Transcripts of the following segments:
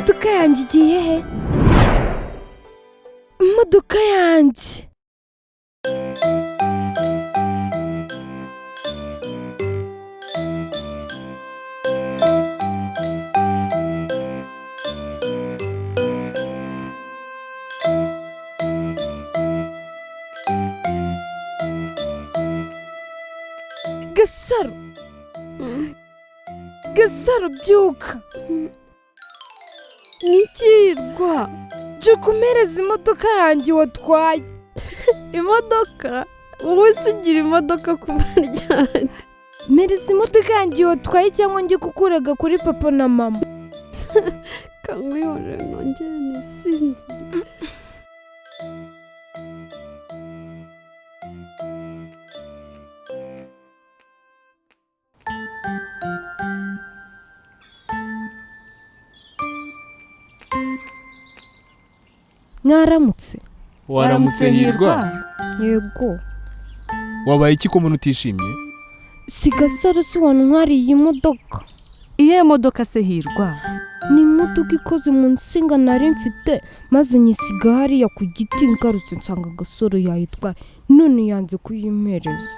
imodoka yanjye igiye he? Imodoka yanjye. Gasaro. Gasaro byuka. Nikirwa. Byuka umereze imodoka yanjye watwaye. Imodoka? Wowe ugira imodoka kuva ryari? Mereza imodoka yanjye watwaye cyangwa njye kukuraga kuri papa na mama. Kamwihorere nongere nisinzire. Mwaramutse. Waramutse Hirwa. Yego. Wabaye iki ko umuntu utishimye? Si Gasaro si wantwariye imodoka. Iye modoka se Hirwa? Ni imodoka ikoze mu nsinga nari mfite maze nyisiga hariya ku giti ngarutse nsanga Gasaro yayitwaye none yanze kuyimpereza.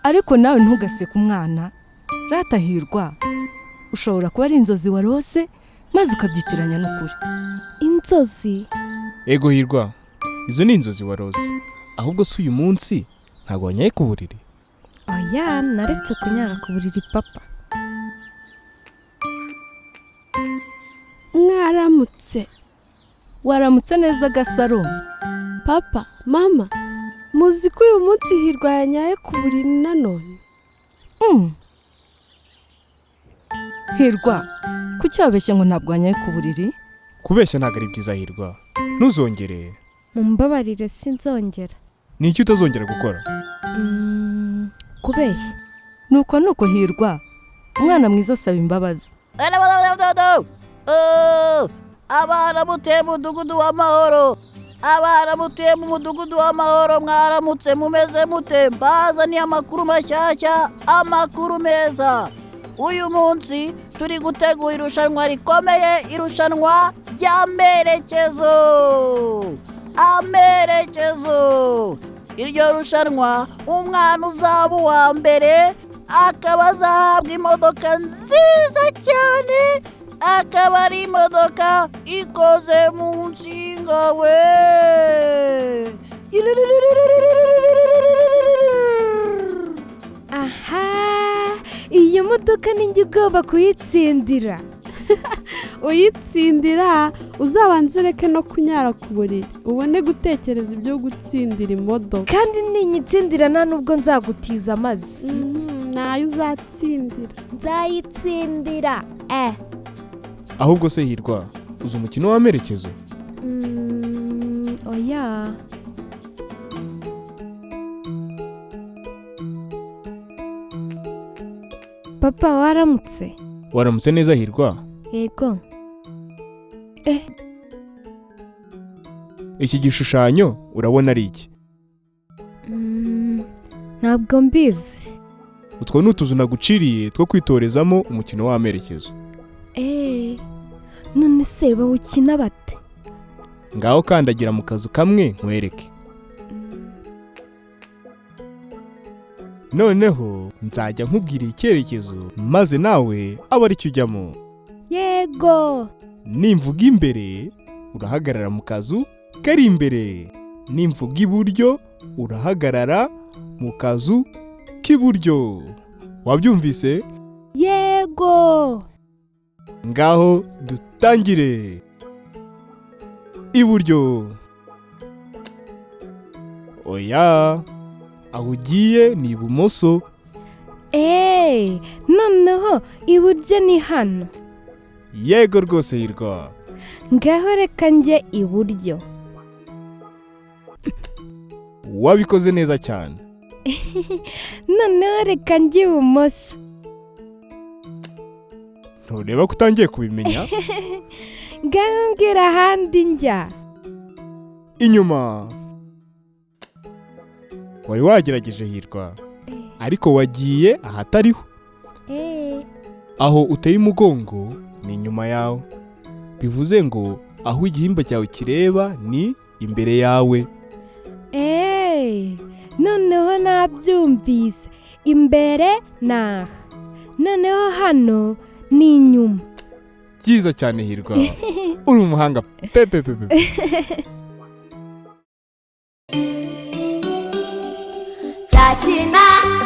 Ariko nawe ntugaseke umwana. Rata Hirwa. Ushobora kuba ari inzozi warose maze ukabyitiranya n'ukuri. Inzozi? Ego Hirwa. Izo ni inzozi warose. Ahubwo si uyu munsi ntago wanyaye ku buriri. Oya, naretse kunyara ku buriri papa. Mwaramutse. Waramutse neza Gasaro. Papa, mama, muzi ko uyu munsi Hirwa yanyaye ku buriri nanone? Hirwa, kuki wabeshye ngo ntabwo wanyaye ku buriri? Kubeshya ntago ari byiza Hirwa. Ntuzongere. Mumbabarire sinzongera. Ni iki utazongera gukora? Kubeshya. Nuko Hirwa. Umwana mwiza asaba imbabazi. Abana mutuye mu mudugudu w'amahoro. Abana mutuye mu mudugudu w'amahoro mwaramutse mumeze mute? Bazaniye amakuru mashyashya, amakuru meza. Uyu munsi turi gutegura irushanwa rikomeye, irushanwa ry'amerekezo. Amerekezo. Iryo rushanwa umwana uzaba uwa mbere akaba azahabwa imodoka nziza cyane, akaba ari imodoka ikoze mu nsinga we. Aha, iyo modoka ni njye ugomba kuyitsindira. Uyitsindira uzabanze ureke no kunyara ku buriri ubone gutekereza ibyo gutsindira imodoka. Kandi ninyitsindira nta nubwo nzagutiza amazi. Nayo uzatsindira. Nzayitsindira. Ahubwo se Hirwa, uzi umukino w'amerekezo? Oya. Papa waramutse. Waramutse neza Hirwa. Yego. Iki gishushanyo urabona ari iki? Ntabwo mbizi. Utwo ni utuzu naguciriye two kwitorezamo umukino w'amerekezo. None se bawukina bate? Ngaho kandagira mu kazu kamwe nkwereke. Noneho nzajya nkubwira icyerekezo maze nawe aba ari cyo ujyamo. Yego. Nimvuga imbere urahagarara mu kazu kari imbere. Nimvuga iburyo urahagarara mu kazu k'iburyo. Wabyumvise? Yego. Ngaho dutangire. Iburyo. Oya. Aho ugiye ni ibumoso. Noneho iburyo ni hano. Yego rwose Hirwa. Ngaho reka njye iburyo. Wabikoze neza cyane. Noneho reka njye ibumoso. Ntureba ko utangiye kubimenya? Ngaho mbwira ahandi njya. Inyuma. Wari wagerageje Hirwa, ariko wagiye ahatariho. Aho uteye umugongo ni inyuma yawe. Bivuze ngo aho igihimba cyawe kireba ni imbere yawe. Noneho nabyumvise. Imbere naha. Noneho hano ni inyuma. Byiza cyane Hirwa. Uri umuhanga pepe. Ndakina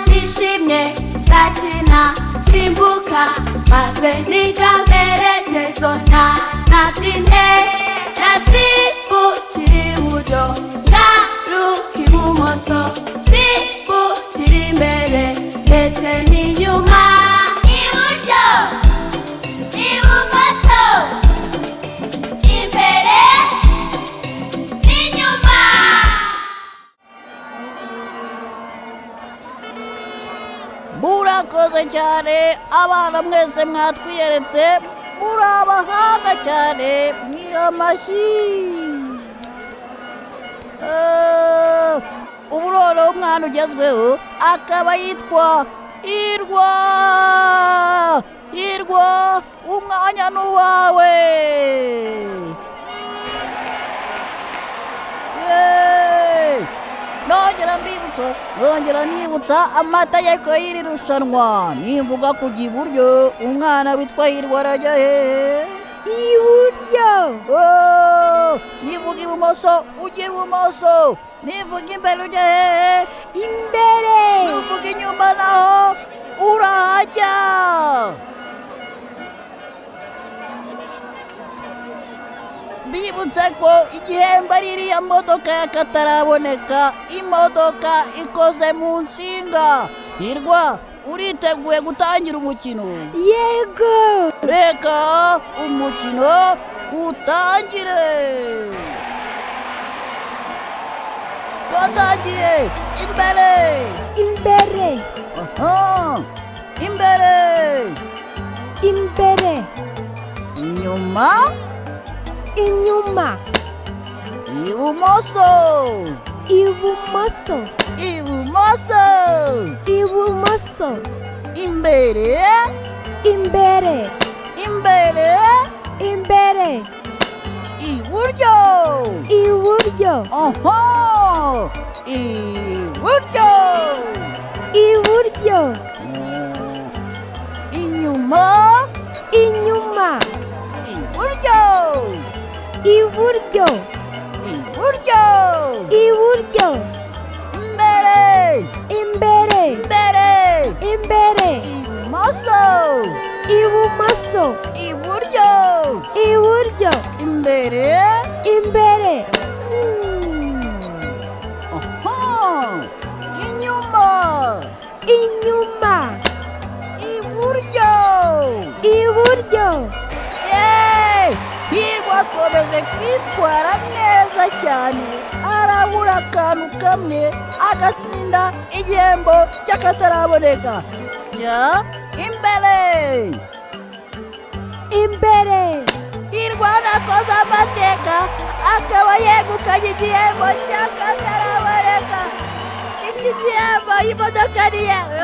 nishimye, ndakina simbuka, maze niga amerekezo ntabyine, nasimbukira iburyo ngaruka ibumoso, simbukira imbere ndetse n'inyuma. Iburyo, ibumoso, imbere n'inyuma. murakoze cyane abana mwese mwatwiyeretse, muri abahanga cyane, ni amashyi. Ubu noneho umwana ugezweho akaba yitwa Hirwa. Hirwa, umwanya ni uwawe. nongera nibutsa amategeko y'iri rushanwa. Nimvuga kujya iburyo, umwana witwa Hirwa arajya hehe? Iburyo. Nivuga ibumoso ujya ibumoso. Nivuga imbere ujya hehe? Imbere. Nivuga inyuma naho urahajya. Mbibutse ko igihembo ari iriya modoka y'akataraboneka, imodoka ikoze mu nsinga. Hirwa, uriteguye gutangira umukino? Yego. Reka umukino utangire. Twatangiye. Imbere. Imbere. Imbere. Imbere. Inyuma. Inyuma. Ibumoso. Ibumoso. Ibumoso. Ibumoso. Imbere. Imbere. Imbere. Imbere. Iburyo. Iburyo. Iburyo. Iburyo. Inyuma. Inyuma. Iburyo. Iburyo. Iburyo. Iburyo. Imbere. Imbere. Imbere. Imbere. Ibumoso. Ibumoso. Iburyo. Iburyo. Imbere. Imbere. Inyuma. Inyuma. Iburyo. Iburyo. Hirwa akomeje kwitwara neza cyane, arabura akantu kamwe agatsinda igihembo cy'akataraboneka. Jya imbere. Imbere. Hirwa anakoze amateka akaba yegukanye igihembo cy'akataraboneka. Iki gihembo imodoka ni yawe.